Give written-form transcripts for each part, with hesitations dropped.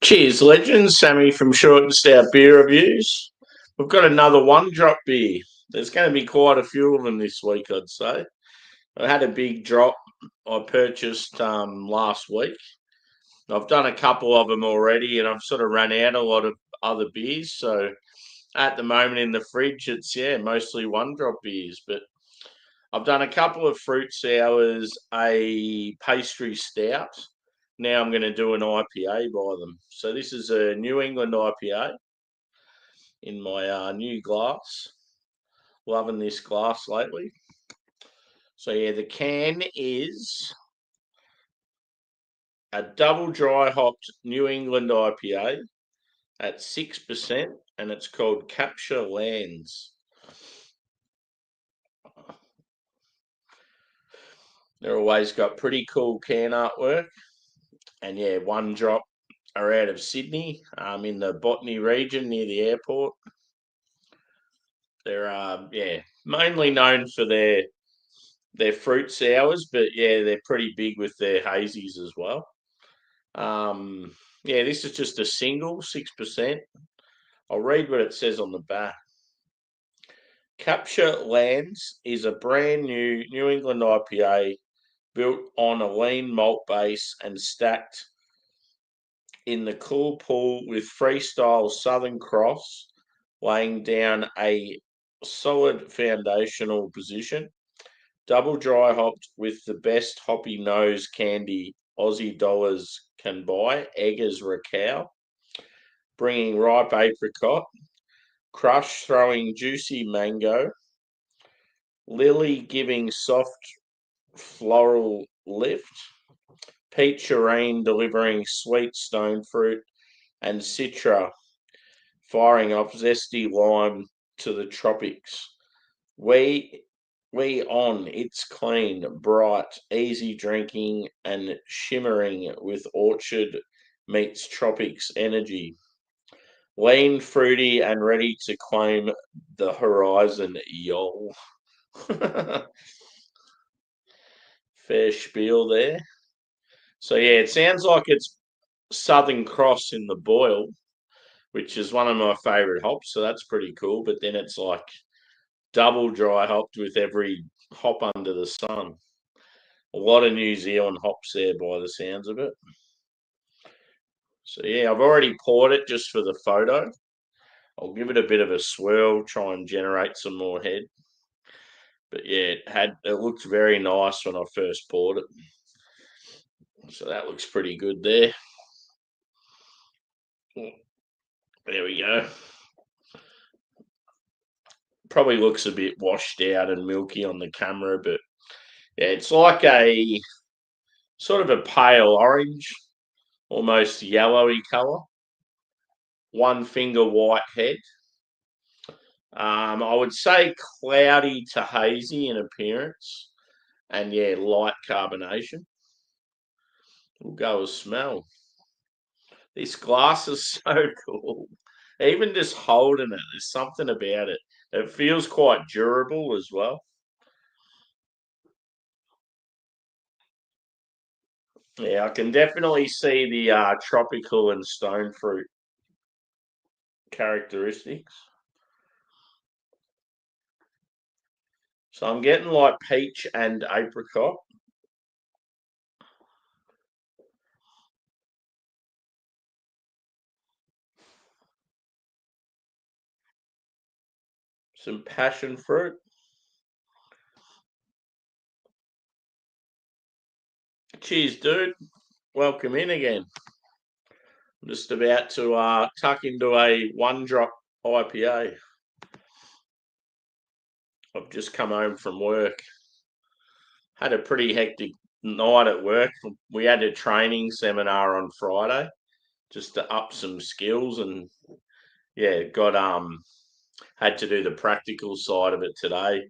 Cheers, legends. Sammy from Short and Stout Beer Reviews. We've got another one drop beer. There's going to be quite a few of them this week, I'd say. I had a big drop I purchased last week. I've done a couple of them already, and I've sort of run out a lot of other beers. So at the moment in the fridge, it's mostly one drop beers. But I've done a couple of fruit sours, a pastry stout. Now I'm going to do an IPA by them. So this is a New England IPA in my new glass. Loving this glass lately. So the can is a double dry hopped New England IPA at 6%, and it's called Capture Lands. They're always got pretty cool can artwork. And one drop are out of Sydney, in the Botany region near the airport. They're mainly known for their fruit sours, but they're pretty big with their hazies as well. This is just a single 6%. I'll read what it says on the back. Capture Lands is a brand new New England IPA built on a lean malt base and stacked in the cool pool with freestyle Southern Cross, laying down a solid foundational position. Double dry hopped with the best hoppy nose candy Aussie dollars can buy, Eggers Racow, bringing ripe apricot, crush throwing juicy mango, lily giving soft floral lift, peach-arine delivering sweet stone fruit, and citra firing off zesty lime to the tropics. It's clean, bright, easy drinking, and shimmering with orchard meets tropics energy. Lean, fruity, and ready to claim the horizon, y'all. Fair spiel there. So it sounds like it's Southern Cross in the boil, which is one of my favourite hops, so that's pretty cool. But then it's like double dry hopped with every hop under the sun. A lot of New Zealand hops there by the sounds of it. So I've already poured it just for the photo. I'll give it a bit of a swirl, try and generate some more head. But it looked very nice when I first poured it. So that looks pretty good there. There we go. Probably looks a bit washed out and milky on the camera, but it's like a sort of a pale orange, almost yellowy colour. One finger white head. I would say cloudy to hazy in appearance, and light carbonation. We'll go with smell. This glass is so cool. Even just holding it, there's something about it. It feels quite durable as well. Yeah, I can definitely see the tropical and stone fruit characteristics. So I'm getting like peach and apricot. Some passion fruit. Cheers, dude. Welcome in again. I'm just about to tuck into a one-drop IPA. I've just come home from work. Had a pretty hectic night at work. We had a training seminar on Friday just to up some skills, and got had to do the practical side of it today.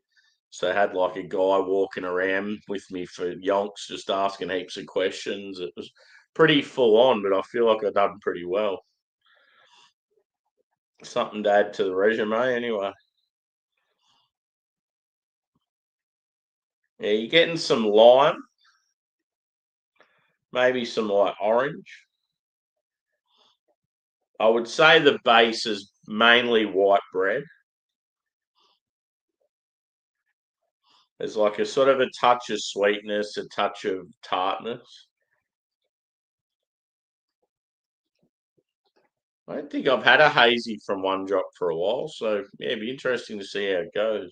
So I had like a guy walking around with me for yonks, just asking heaps of questions. It was pretty full on, but I feel like I've done pretty well. Something to add to the resume anyway. Yeah, you're getting some lime, maybe some like orange. I would say the base is mainly white bread. There's like a sort of a touch of sweetness, a touch of tartness. I don't think I've had a hazy from One Drop for a while, so yeah, it'd be interesting to see how it goes.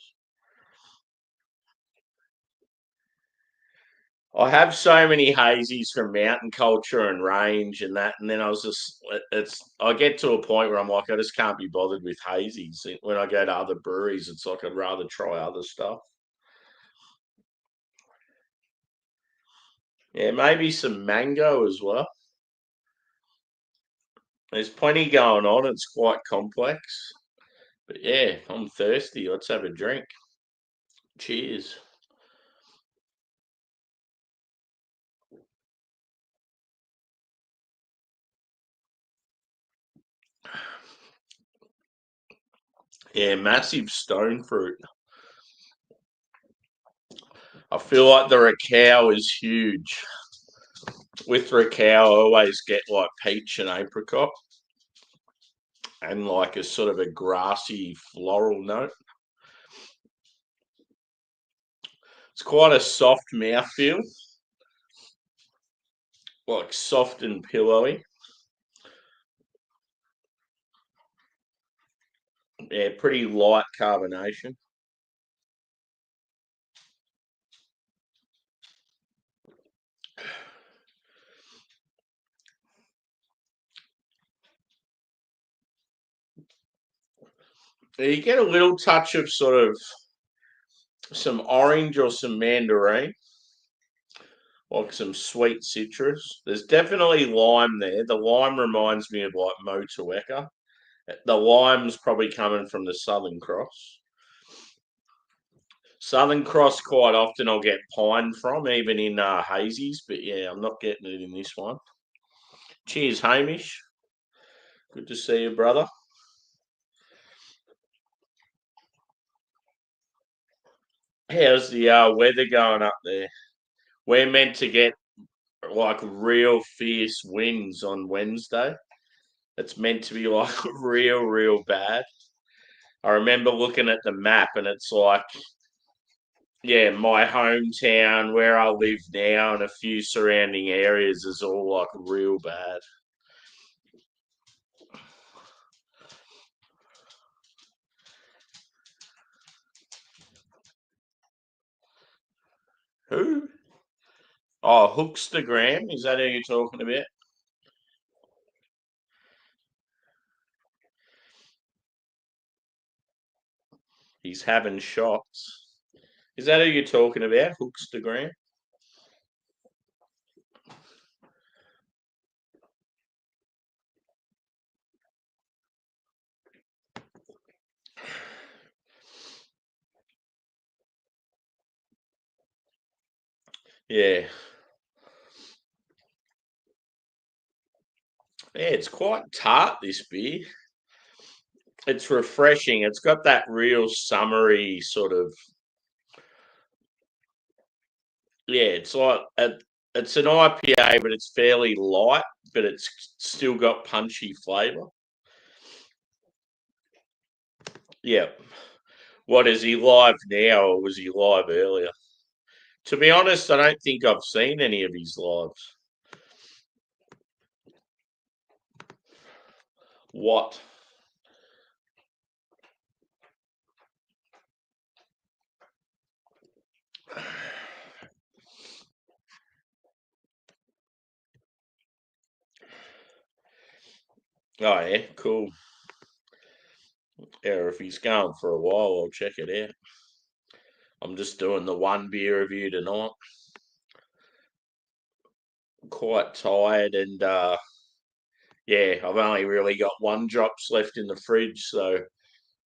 I have so many hazies from mountain culture and range and that, and then I get to a point where I'm like, I just can't be bothered with hazies. When I go to other breweries, it's like I'd rather try other stuff. Yeah, maybe some mango as well. There's plenty going on. It's quite complex. But yeah, I'm thirsty. Let's have a drink. Cheers. Yeah, massive stone fruit. I feel like the Ricau is huge. With Ricau, I always get like peach and apricot and like a sort of a grassy floral note. It's quite a soft mouthfeel, like soft and pillowy. Yeah, pretty light carbonation. You get a little touch of sort of some orange or some mandarin, like some sweet citrus. There's definitely lime there. The lime reminds me of like Motueka. The lime's probably coming from the Southern Cross. Southern Cross quite often I'll get pine from, even in hazies, but yeah, I'm not getting it in this one. Cheers, Hamish. Good to see you, brother. How's the weather going up there? We're meant to get like real fierce winds on Wednesday. It's meant to be like real bad. I remember looking at the map and it's like, yeah, my hometown, where I live now, and a few surrounding areas is all like real bad. Who? Oh, Hookstagram. Is that who you're talking about? He's having shots. Is that who you're talking about? Hookstagram? Yeah. Yeah, it's quite tart, this beer. It's refreshing. It's got that real summery sort of, yeah, it's an IPA, but it's fairly light, but it's still got punchy flavour. Yeah. What is he live now, or was he live earlier? To be honest, I don't think I've seen any of his lives. What? Oh yeah, cool. Yeah, if he's going for a while, I'll check it out. I'm just doing the one beer review tonight. Quite tired and yeah, I've only really got one drops left in the fridge, so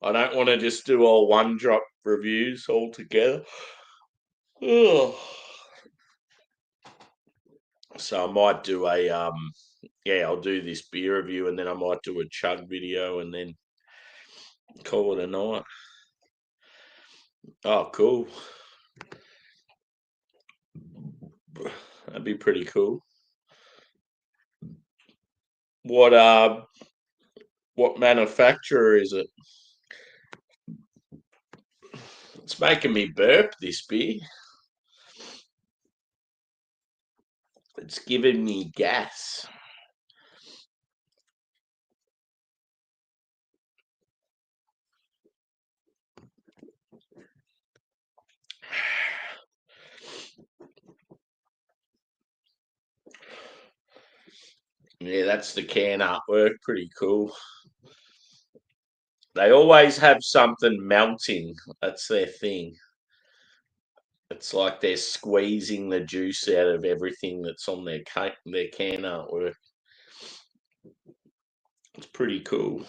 I don't want to just do all one drop reviews all together. Ugh. So I might do yeah, I'll do this beer review and then I might do a chug video and then call it a night. Oh, cool. That'd be pretty cool. What What manufacturer is it? It's making me burp, this beer. It's giving me gas. Yeah, that's the can artwork. Pretty cool. They always have something melting. That's their thing. It's like they're squeezing the juice out of everything that's on their can artwork. It's pretty cool.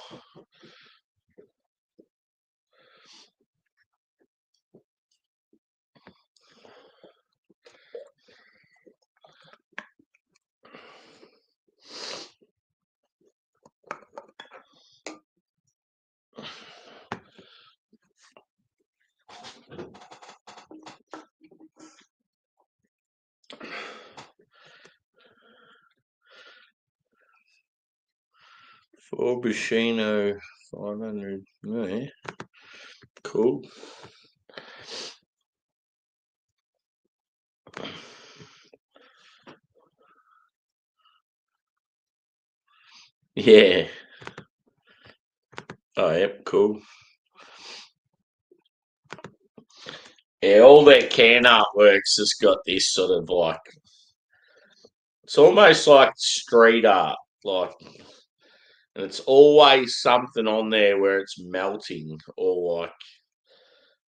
Forbusino 500. Yeah, cool. Yeah. Oh, yep, cool. Yeah, all their can artworks has got this sort of like, it's almost like street art, like, and it's always something on there where it's melting, or like,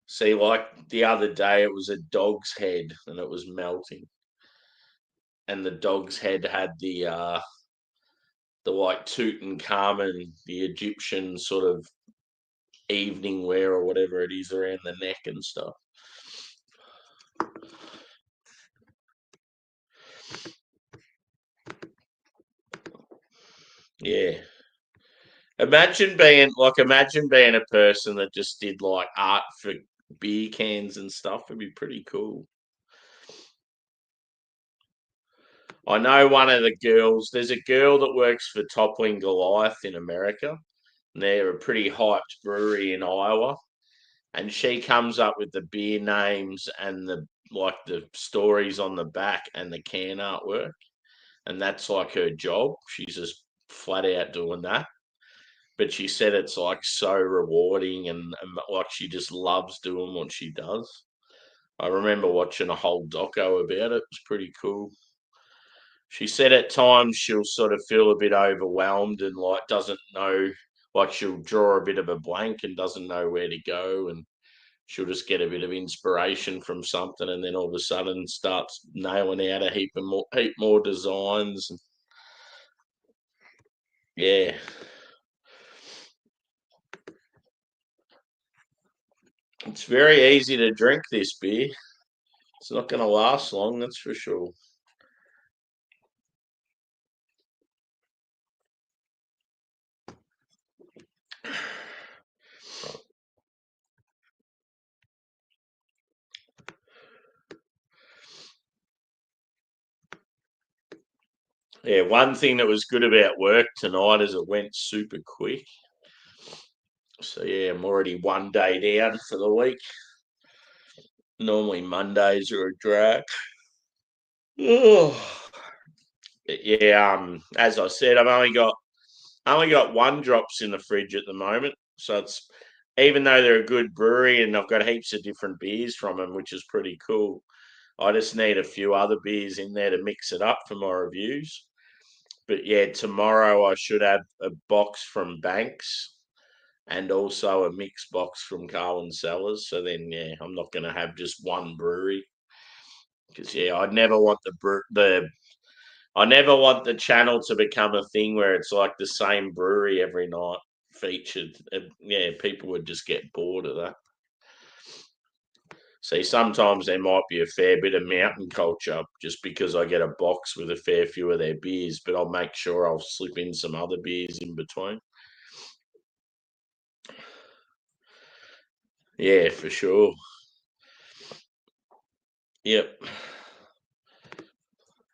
see, like the other day it was a dog's head and it was melting, and the dog's head had the like Tutankhamun, the Egyptian sort of evening wear or whatever it is around the neck and stuff. Yeah. Imagine being a person that just did like art for beer cans and stuff. It'd be pretty cool. I know one of the girls, there's a girl that works for Toppling Goliath in America. And they're a pretty hyped brewery in Iowa. And she comes up with the beer names and the stories on the back and the can artwork. And that's like her job. She's just flat out doing that. But she said it's like so rewarding, and like she just loves doing what she does. I remember watching a whole doco about it. It's pretty cool. She said at times she'll sort of feel a bit overwhelmed and like doesn't know, like she'll draw a bit of a blank and doesn't know where to go, and she'll just get a bit of inspiration from something, and then all of a sudden starts nailing out a heap more designs. Yeah, it's very easy to drink this beer. It's not going to last long, that's for sure. Yeah, one thing that was good about work tonight is it went super quick. So yeah, I'm already one day down for the week. Normally Mondays are a drag. Oh. Yeah, as I said, I've only got one drops in the fridge at the moment. So it's, even though they're a good brewery and I've got heaps of different beers from them, which is pretty cool. I just need a few other beers in there to mix it up for my reviews. But yeah, tomorrow I should have a box from Banks and also a mixed box from Carlin Cellars. So then, yeah, I'm not going to have just one brewery, because yeah, I never want the channel to become a thing where it's like the same brewery every night featured. Yeah, people would just get bored of that. See, sometimes there might be a fair bit of mountain culture just because I get a box with a fair few of their beers, but I'll make sure I'll slip in some other beers in between. Yeah, for sure. Yep.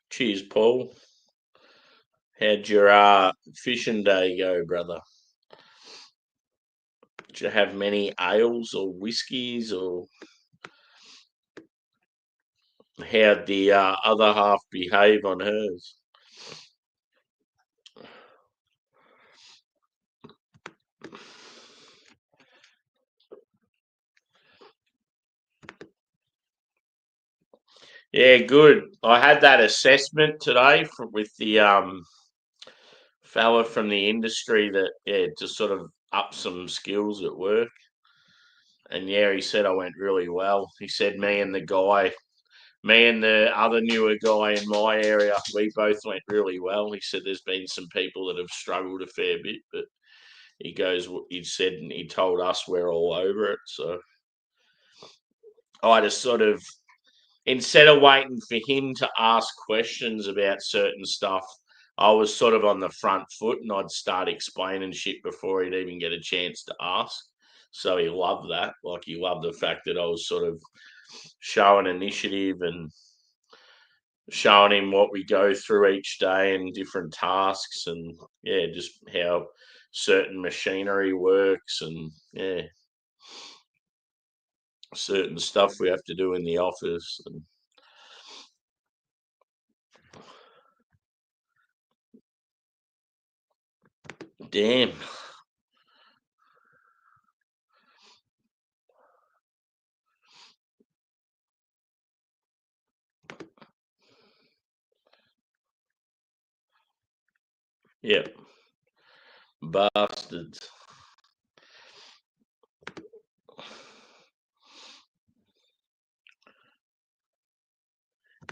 Cheers, Paul. How'd your fishing day go, brother? Did you have many ales or whiskies, or how'd the other half behave on hers? Yeah, good. I had that assessment today with the fella from the industry that, yeah, to sort of up some skills at work. And yeah, he said I went really well. He said me and the other newer guy in my area, we both went really well. He said there's been some people that have struggled a fair bit, but he goes, he said, and he told us we're all over it. So I just sort of, instead of waiting for him to ask questions about certain stuff, I was sort of on the front foot and I'd start explaining shit before he'd even get a chance to ask. So he loved that. Like, he loved the fact that I was sort of showing initiative and showing him what we go through each day and different tasks, and yeah, just how certain machinery works, and yeah, certain stuff we have to do in the office. And damn. Yep. Bastards.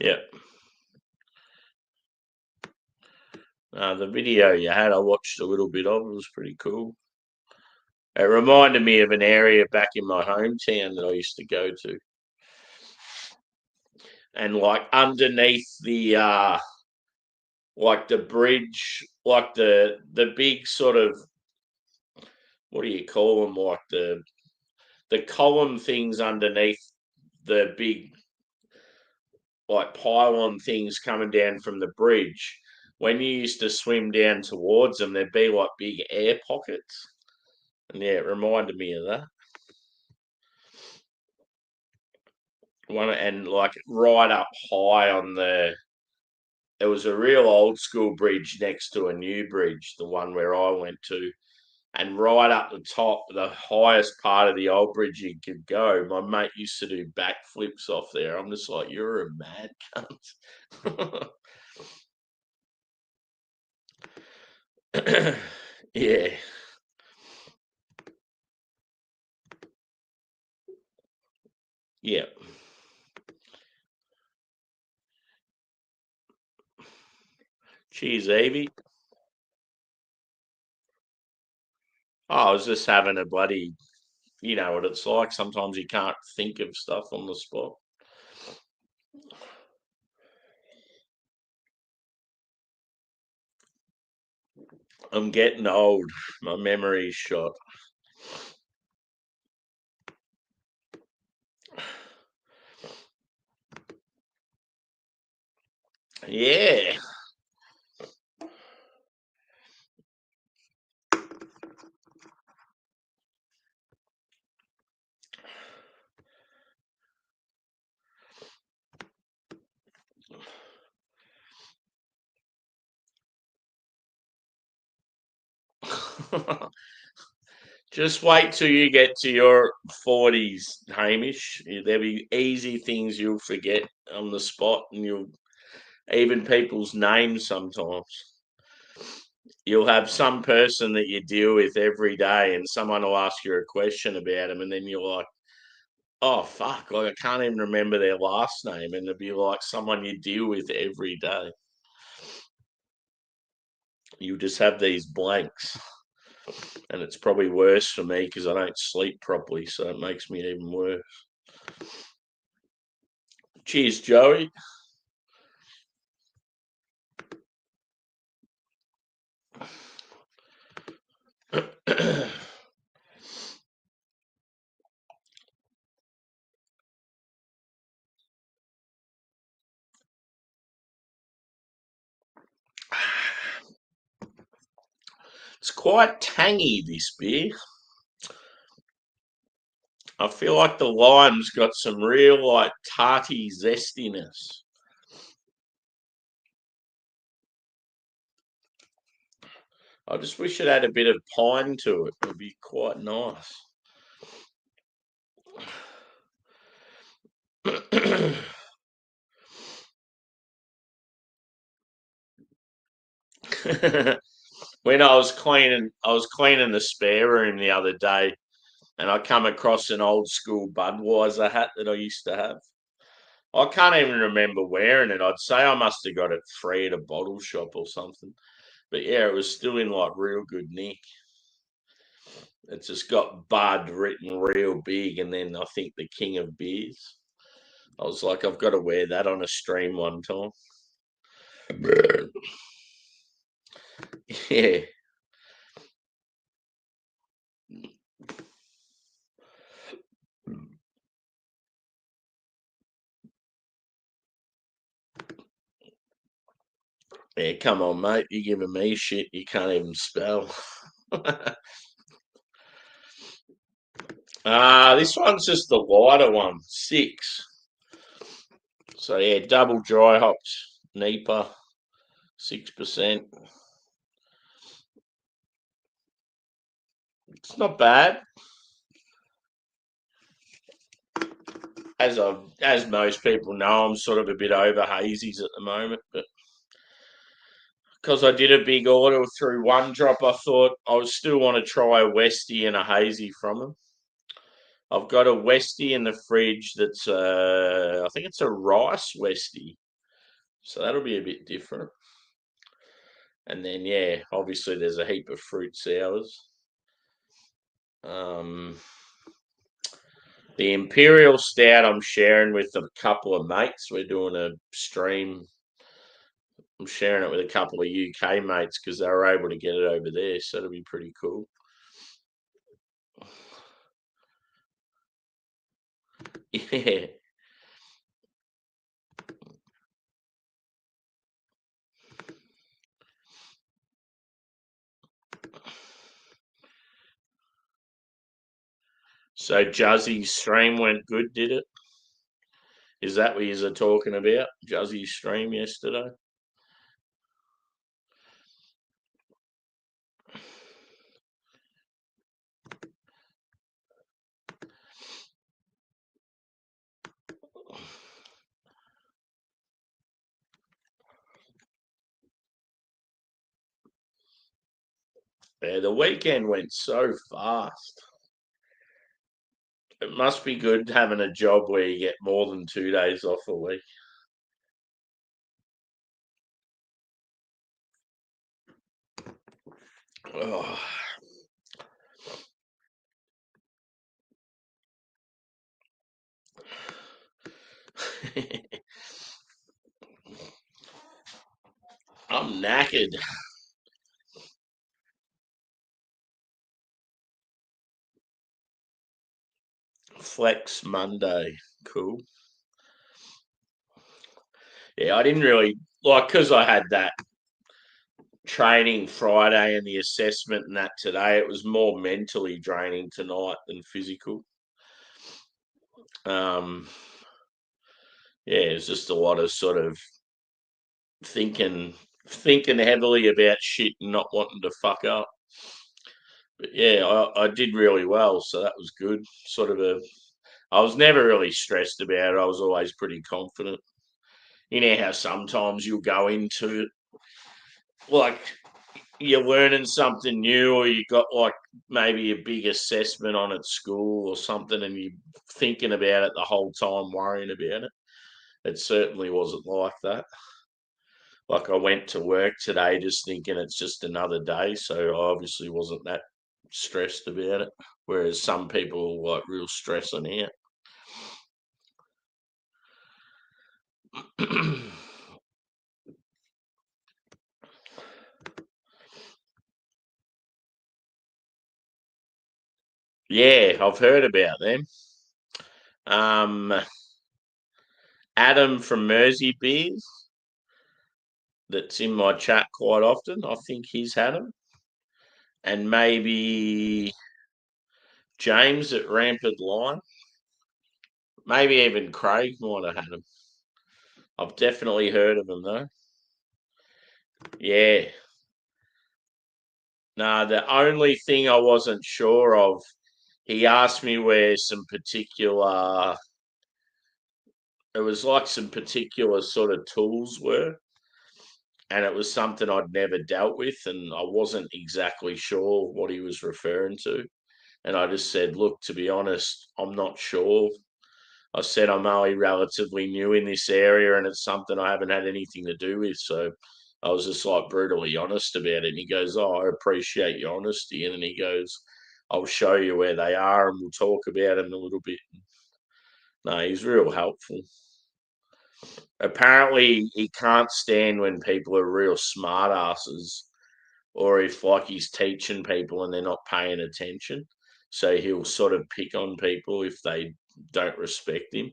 Yep. The video you had, I watched a little bit of. It was pretty cool. It reminded me of an area back in my hometown that I used to go to. And like underneath the like the bridge, like the big sort of, what do you call them? Like the column things underneath the big, like, pylon things coming down from the bridge. When you used to swim down towards them, there'd be like big air pockets. And yeah, it reminded me of that. One, and like right up high on there was a real old school bridge next to a new bridge, the one where I went to. And right up the top, the highest part of the old bridge you could go, my mate used to do backflips off there. I'm just like, you're a mad cunt. Yeah. Yeah. Cheers, Evie. Oh, I was just having a bloody, you know what it's like. Sometimes you can't think of stuff on the spot. I'm getting old. My memory's shot. Yeah. Just wait till you get to your 40s, Hamish. There'll be easy things you'll forget on the spot, and you'll, even people's names sometimes. You'll have some person that you deal with every day, and someone will ask you a question about them, and then you're like, oh fuck, like I can't even remember their last name, and it'd be like someone you deal with every day. You just have these blanks, and it's probably worse for me because I don't sleep properly, so it makes me even worse. Cheers, Joey. It's quite tangy, this beer. I feel like the lime's got some real like tarty zestiness. I just wish it had a bit of pine to it. It would be quite nice. When I was cleaning the spare room the other day, and I come across an old school Budweiser hat that I used to have. I can't even remember wearing it. I'd say I must have got it free at a bottle shop or something. But yeah, it was still in like real good nick. It's just got Bud written real big, and then I think the King of Beers. I was like, I've got to wear that on a stream one time. Yeah. Yeah, come on, mate. You're giving me shit you can't even spell. This one's just the lighter one, 6. So yeah, double dry hops, NEIPA, 6%. It's not bad. As most people know, I'm sort of a bit over hazies at the moment, but because I did a big order through One Drop, I thought I would still want to try a Westie and a hazy from them. I've got a Westie in the fridge that's I think it's a rice Westie, so that'll be a bit different. And then yeah, obviously there's a heap of fruit sours. The Imperial Stout I'm sharing with a couple of mates. We're doing a stream. I'm sharing it with a couple of UK mates because they were able to get it over there, so it'll be pretty cool. Yeah. So Juzzy's stream went good, did it? Is that what you're talking about? Juzzy's stream yesterday? Yeah, the weekend went so fast. It must be good having a job where you get more than 2 days off a week. Oh. I'm knackered. Flex Monday. Cool. Yeah, I didn't really like because I had that training Friday and the assessment and that today. It was more mentally draining tonight than physical. Um, yeah, it's just a lot of sort of thinking heavily about shit and not wanting to fuck up. But yeah, I did really well, so that was good. I was never really stressed about it. I was always pretty confident. You know how sometimes you'll go into it like you're learning something new, or you got like maybe a big assessment on at school or something, and you're thinking about it the whole time, worrying about it. It certainly wasn't like that. Like I went to work today just thinking it's just another day, so I obviously wasn't that stressed about it. Whereas some people are like real stressing out. Yeah, I've heard about them. Um, Adam from Mersey Beers, that's in my chat quite often. I think he's had them, and maybe James at Rampant Line. Maybe even Craig might have had him. I've definitely heard of him though. Yeah. No, the only thing I wasn't sure of, he asked me where some particular, it was like some particular sort of tools were, and it was something I'd never dealt with, and I wasn't exactly sure what he was referring to. And I just said, look, to be honest, I'm not sure. I said I'm only relatively new in this area and it's something I haven't had anything to do with. So I was just like brutally honest about it. And he goes, oh, I appreciate your honesty. And then he goes, I'll show you where they are and we'll talk about them a little bit. No, he's real helpful. Apparently, he can't stand when people are real smart asses or if like he's teaching people and they're not paying attention. So he'll sort of pick on people if they don't respect him.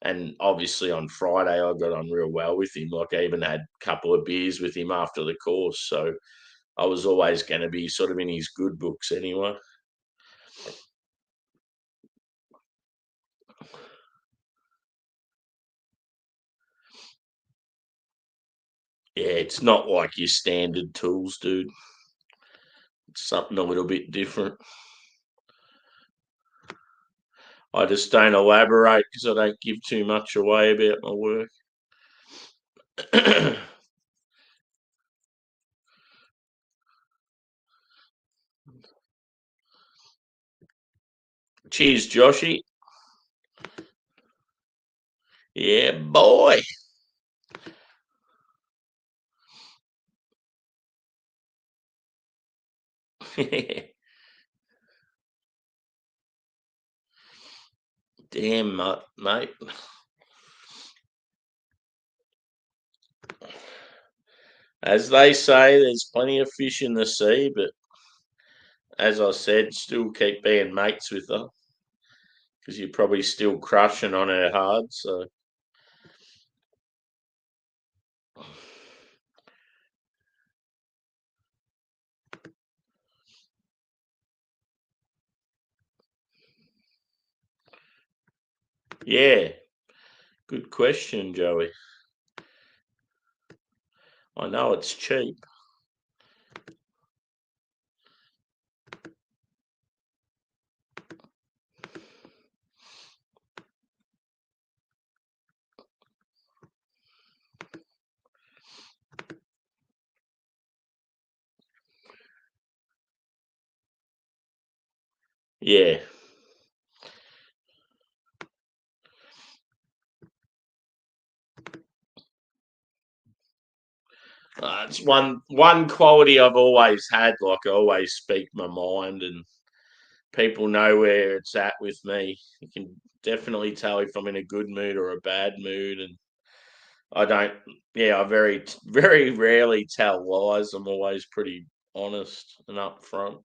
And obviously on Friday, I got on real well with him. Like I even had a couple of beers with him after the course. So I was always going to be sort of in his good books anyway. Yeah, it's not like your standard tools, dude. It's something a little bit different. I just don't elaborate because I don't give too much away about my work. Cheers, Joshy. Yeah, boy. Damn, mate. As they say, there's plenty of fish in the sea, but as I said, still keep being mates with her because you're probably still crushing on her hard. So, yeah, good question, Joey. I know it's cheap. Yeah, it's one quality I've always had. Like I always speak my mind, and people know where it's at with me. You can definitely tell if I'm in a good mood or a bad mood, and I don't. Yeah, I very rarely tell lies. I'm always pretty honest and upfront.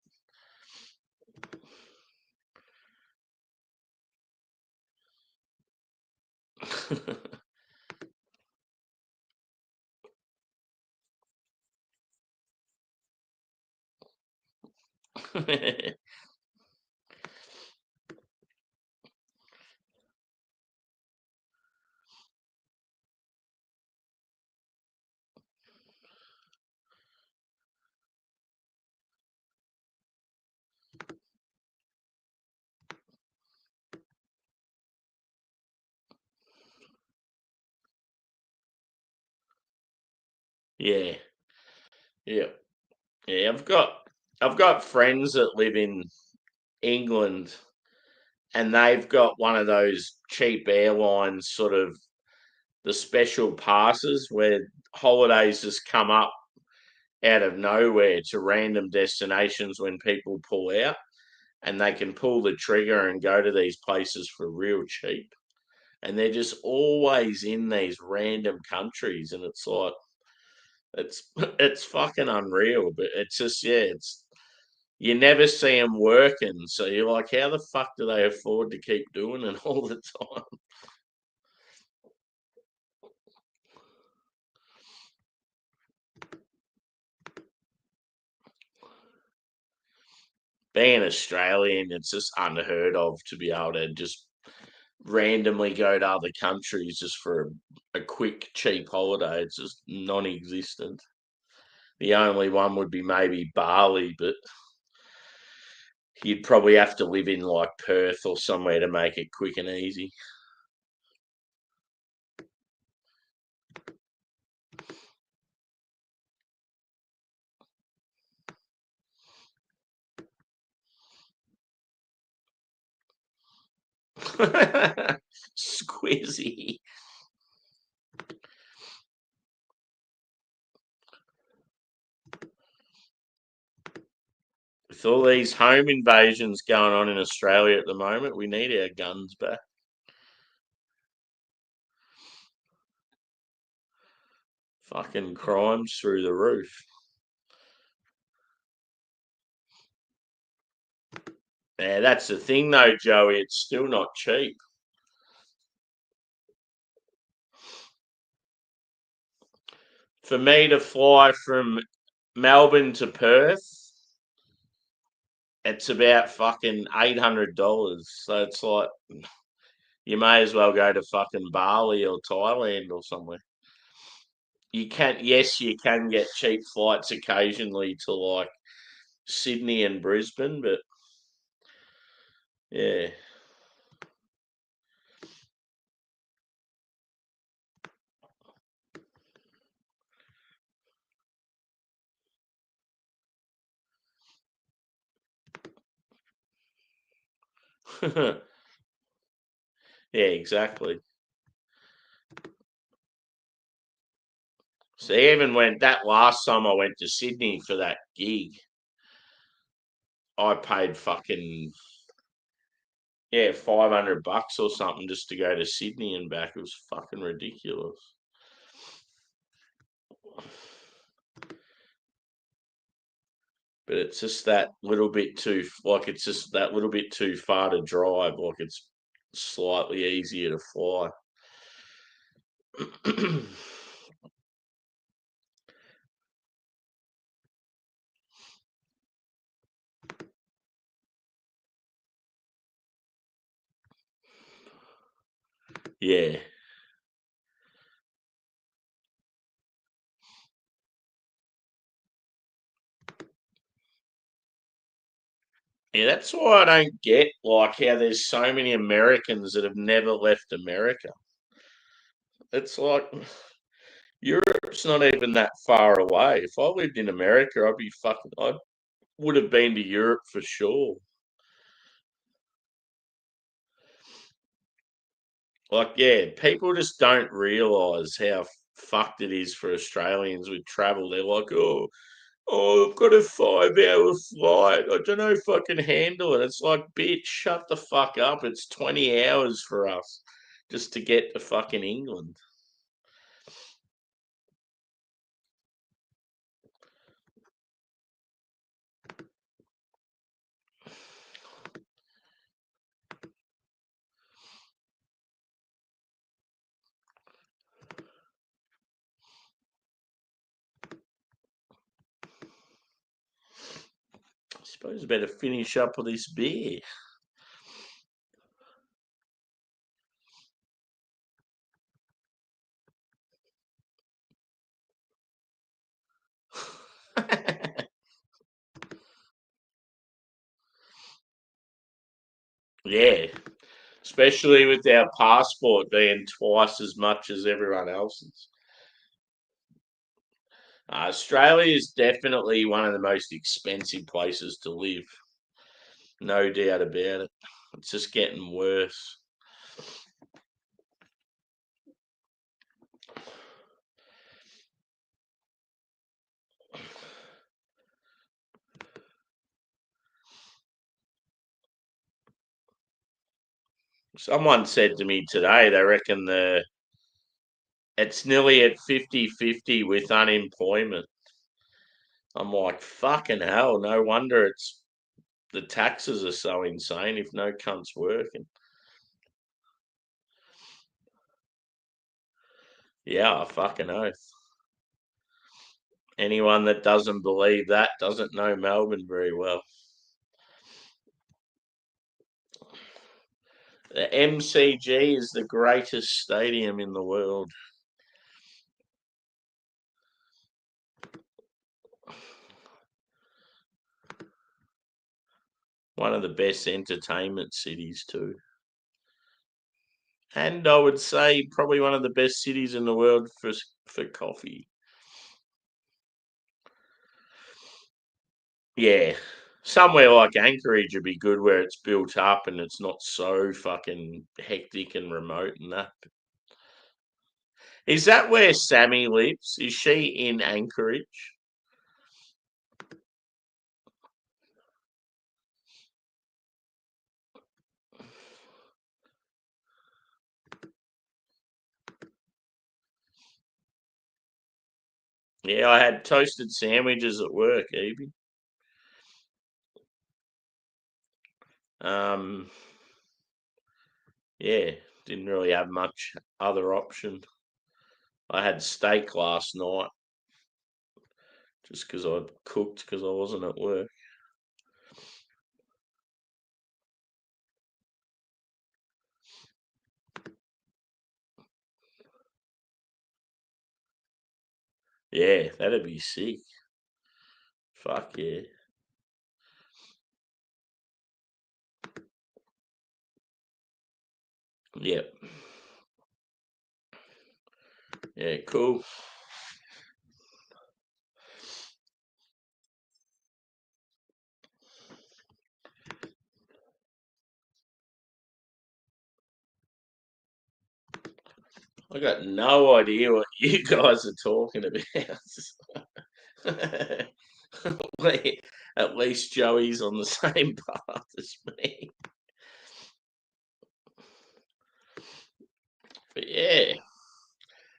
Yeah, yeah, yeah. I've got friends that live in England, and they've got one of those cheap airlines, sort of the special passes where holidays just come up out of nowhere to random destinations when people pull out, and they can pull the trigger and go to these places for real cheap. And they're just always in these random countries, and it's like it's it's fucking unreal. But it's just it's you never see them working, so you're like, how the fuck do they afford to keep doing it all the time? being Australian, it's just unheard of to be able to just randomly go to other countries just for a quick, cheap holiday. It's just non-existent. The only one would be maybe Bali, but you'd probably have to live in like Perth or somewhere to make it quick and easy. Squizzy. With all these home invasions going on in Australia at the moment, we need our guns back. Fucking crimes through the roof. Yeah, that's the thing though, Joey. It's still not cheap. For me to fly from Melbourne to Perth, it's about fucking $800. So it's like you may as well go to fucking Bali or Thailand or somewhere. Yes, you can get cheap flights occasionally to like Sydney and Brisbane, but yeah. Yeah, exactly. So even when that last time I went to Sydney for that gig, I paid fucking $500 or something just to go to Sydney and back. It was fucking ridiculous. But it's just that little bit too it's just that little bit too far to drive. Like it's slightly easier to fly. Yeah. Yeah, that's why I don't get like how there's so many Americans that have never left America. It's like Europe's not even that far away. If I lived in America, I would have been to Europe for sure. Like, yeah, people just don't realise how fucked it is for Australians with travel. They're like, I've got a 5 hour flight. I don't know if I can handle it. It's like, bitch, shut the fuck up. It's 20 hours for us just to get to fucking England. I suppose I better finish up with this beer. Yeah, especially with our passport being twice as much as everyone else's. Australia is definitely one of the most expensive places to live. No doubt about it. It's just getting worse. Someone said to me today they reckon it's nearly at 50-50 with unemployment. I'm like, fucking hell, no wonder it's the taxes are so insane if no cunt's working. Yeah, fucking oath. Anyone that doesn't believe that doesn't know Melbourne very well. The MCG is the greatest stadium in the world. One of the best entertainment cities too. And I would say probably one of the best cities in the world for coffee. Yeah. Somewhere like Anchorage would be good where it's built up and it's not so fucking hectic and remote and that. Is that where Sammy lives? Is she in Anchorage? Yeah, I had toasted sandwiches at work, Evie. Um, yeah, didn't really have much other option. I had steak last night just because I'd cooked because I wasn't at work. Yeah, that'd be sick. Fuck yeah. Yep. Yeah, cool. I got no idea what you guys are talking about. At least Joey's on the same path as me. But yeah,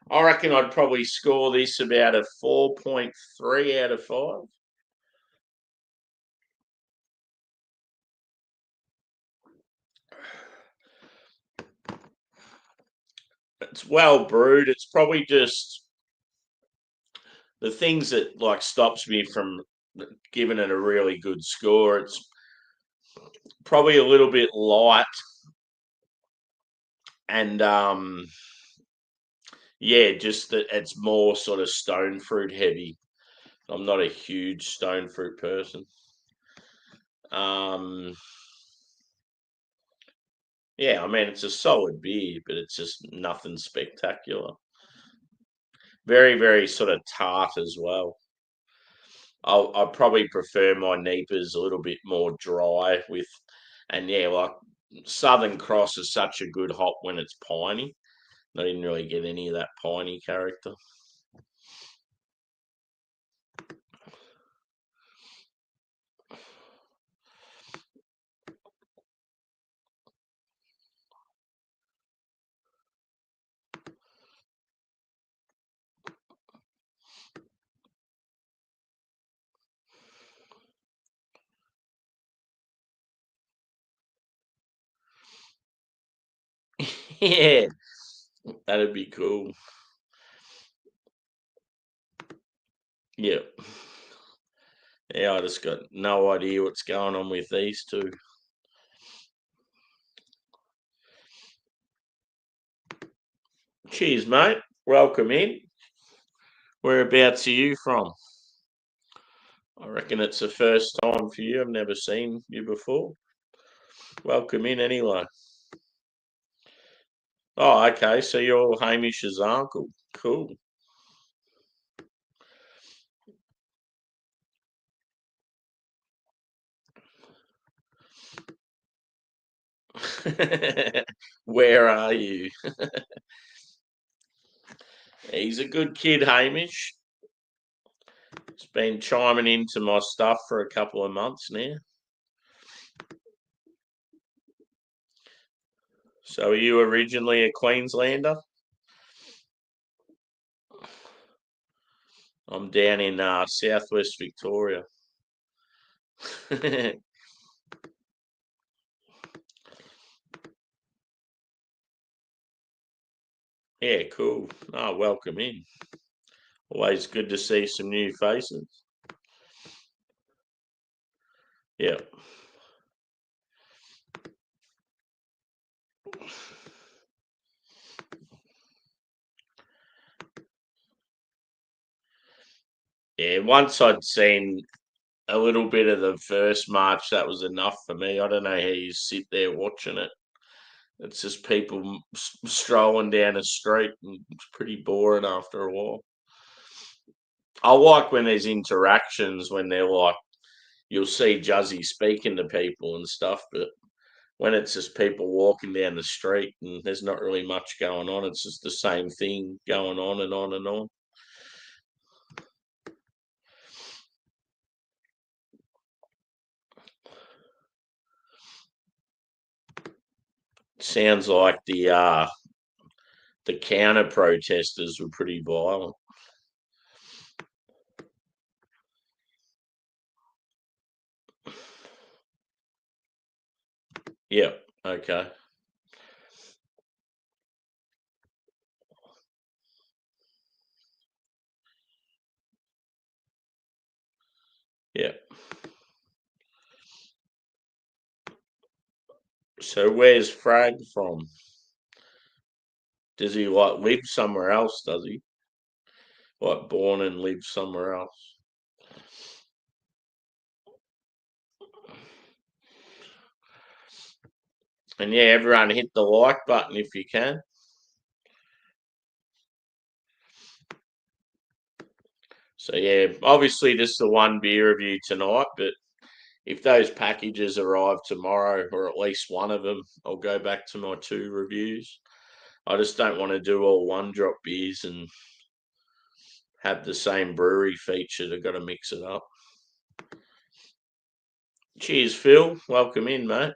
I reckon I'd probably score this about a 4.3 out of 5. It's well brewed. It's probably just the things that like stops me from giving it a really good score. It's probably a little bit light and yeah, just that it's more sort of stone fruit heavy. I'm not a huge stone fruit person. Um, yeah, I mean it's a solid beer, but it's just nothing spectacular. Very, very sort of tart as well. I probably prefer my NEIPAs a little bit more dry with, and yeah, like Southern Cross is such a good hop when it's piney. I didn't really get any of that piney character. Yeah, that'd be cool. Yeah. Yeah, I just got no idea what's going on with these two. Cheers, mate. Welcome in. Whereabouts are you from? I reckon it's the first time for you. I've never seen you before. Welcome in anyway. Oh, okay. So you're Hamish's uncle. Cool. Where are you? He's a good kid, Hamish. He's been chiming into my stuff for a couple of months now. So are you originally a Queenslander? I'm down in southwest Victoria. Yeah, cool. Oh, welcome in. Always good to see some new faces. Yeah. Yeah, once I'd seen a little bit of the first march, that was enough for me. I don't know how you sit there watching it. It's just people strolling down a street, and it's pretty boring after a while. I like when there's interactions, when they're like, you'll see Juzzy speaking to people and stuff, but when it's just people walking down the street and there's not really much going on, it's just the same thing going on and on and on. Sounds like the counter protesters were pretty violent. Yeah. Okay. Yeah. So where's Frag from? Does he like live somewhere else? Does he like born and live somewhere else? And yeah, everyone hit the like button if you can. So yeah, obviously just the one beer review tonight, but if those packages arrive tomorrow, or at least one of them, I'll go back to my 2 reviews. I just don't want to do all one drop beers and have the same brewery featured. I've got to mix it up. Cheers, Phil. Welcome in, mate.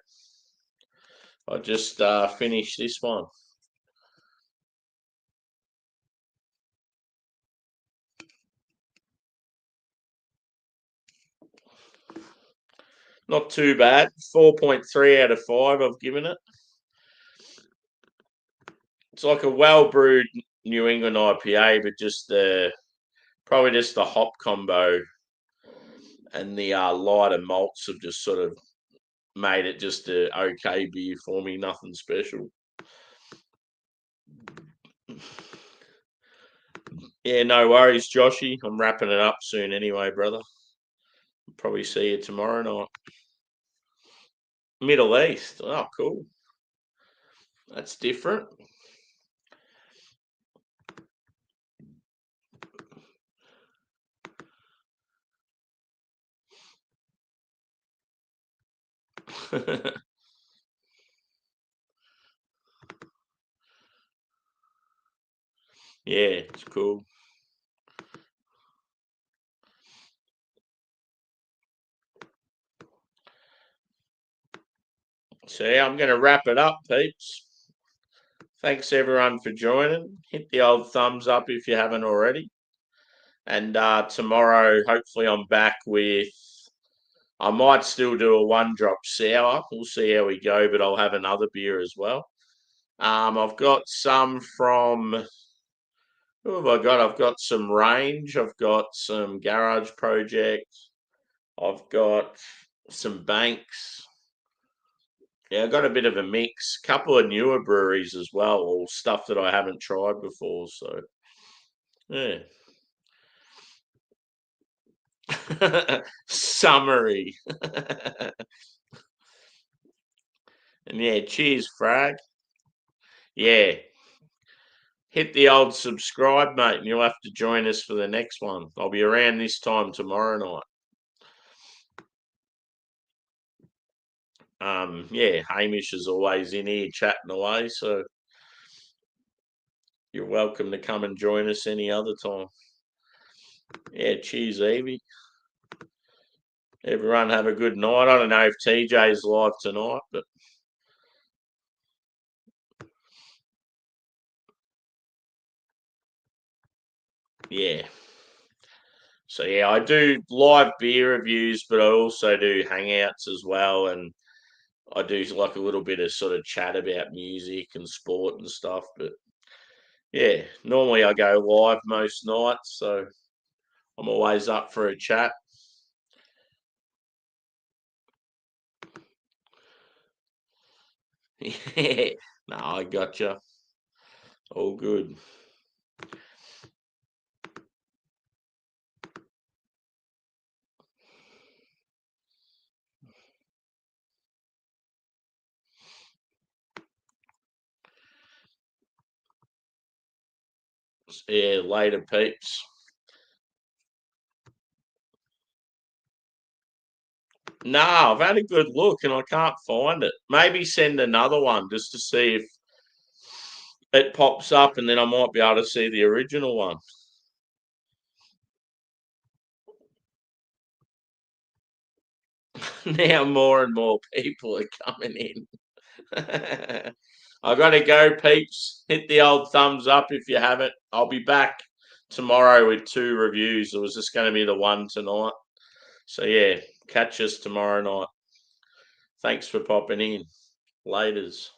I just finished this one. Not too bad. 4.3 out of 5 I've given it. It's like a well brewed New England IPA, but just probably just the hop combo and the lighter malts have just sort of made it just a okay beer for me. Nothing special. Yeah, no worries, Joshy. I'm wrapping it up soon anyway, brother. Probably see you tomorrow night. Middle East. Oh, cool. That's different. Yeah, it's cool. So yeah, I'm going to wrap it up, peeps. Thanks everyone for joining. Hit the old thumbs up if you haven't already. And tomorrow, hopefully, I'm back with. I might still do a 1 drop sour. We'll see how we go, but I'll have another beer as well. I've got some from. Who have I got? I've got some Range. I've got some Garage Project. I've got some Banks. Yeah, I got a bit of a mix. Couple of newer breweries as well, or stuff that I haven't tried before. So yeah. Summary. And yeah, cheers, Frag. Yeah. Hit the old subscribe, mate, and you'll have to join us for the next one. I'll be around this time tomorrow night. Yeah, Hamish is always in here chatting away, so you're welcome to come and join us any other time. Yeah, cheers, Evie. Everyone have a good night. I don't know if TJ's live tonight, but yeah. So yeah, I do live beer reviews, but I also do hangouts as well, and I do like a little bit of sort of chat about music and sport and stuff. But yeah, normally I go live most nights, so I'm always up for a chat. Yeah, No, I gotcha. All good. Yeah, later, peeps. No, I've had a good look and I can't find it. Maybe send another one just to see if it pops up and then I might be able to see the original one. Now more and more people are coming in. I got to go, peeps. Hit the old thumbs up if you haven't. I'll be back tomorrow with 2 reviews. It was just going to be the one tonight. So, yeah, catch us tomorrow night. Thanks for popping in. Laters.